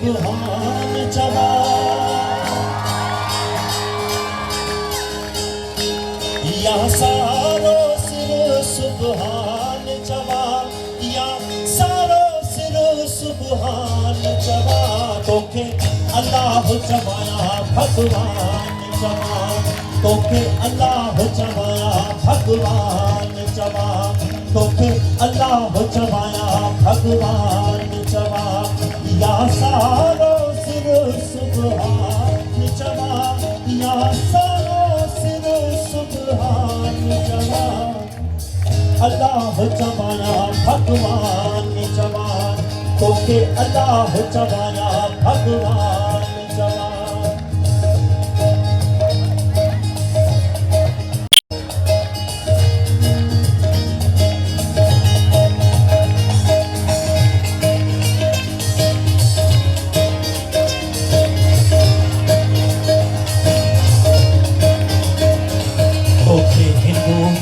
सुबहान चवा या सारो सिर सुबहान चवा या सारो सिर सुबहान चवा तोखे अल्लाह चवाया भगवान चवा तोखे अल्लाह चवाया भगवान चवा तोखे अल्लाह चवाया भगवान चवा या सारो सिर सुबहान चवा या सारो सिर सुबहान चवा अल्लाह चवाया भगवान चवा तोखे अल्लाह चवाया भगवान चवा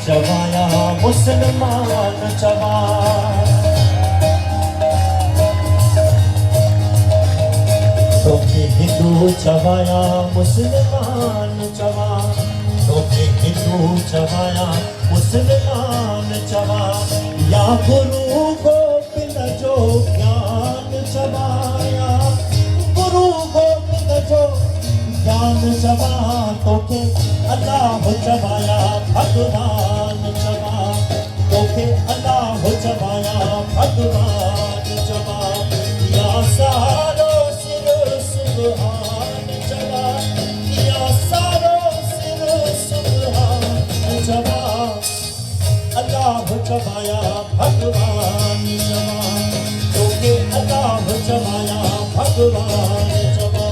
चवाया मुसलमान चवा तोखे हिंदू चवाया मुसलमान चवा तोखे हिंदू चवाया मुसलमान चवा या गुरु गोबिंद जो ज्ञान चवाया गुरु गोबिंद जो ज्ञान चवा तोखे अल्लाह चवाया भगवान चवा तोखे अल्लाह चवाया भगवान चवा या सारो सिर सुबहान चवा या सारो सिर सुबहान चवा अल्लाह चवाया भगवान चवा तोखे अल्लाह चवाया भगवान चवा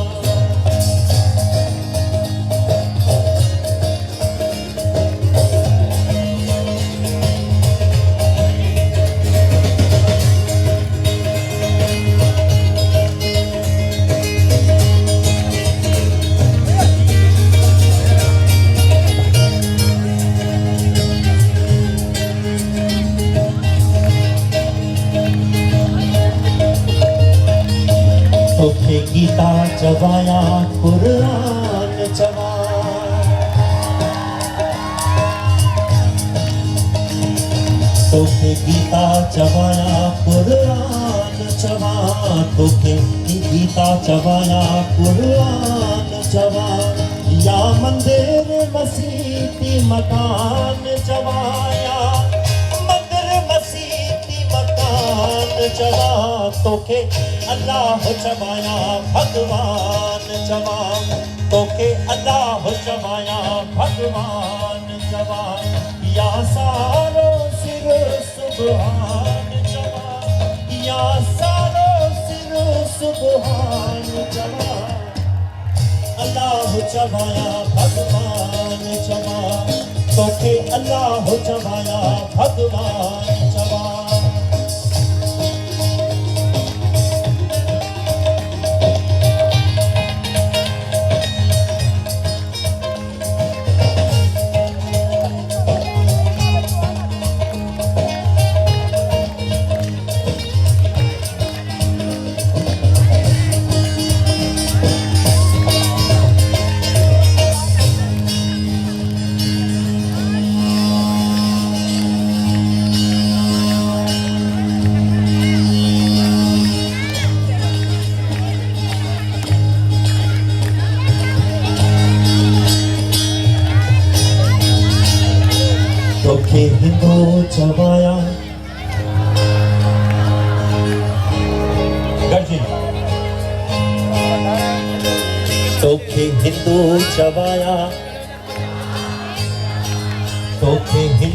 तोखे गीता चवाया कुरान चवा तोखे गीता चवाया कुरान चवा तोखे गीता चवाया कुरान चवा या मंदिर मसीती मकान चवाया मंदिर मसीती मकान चवा तोखे अल्लाह चवाया भगवान चवा तोखे अल्लाह चवाया भगवान चवा या सारो सिर सुबहान चवा या सारो सिर सुबहान चवा अल्लाह चवाया भगवान चवा तोखे अल्लाह चवाया भगवान चवा तोखे हिंदू चवाया तोखे हिंदू चवाया तोखे हिंदू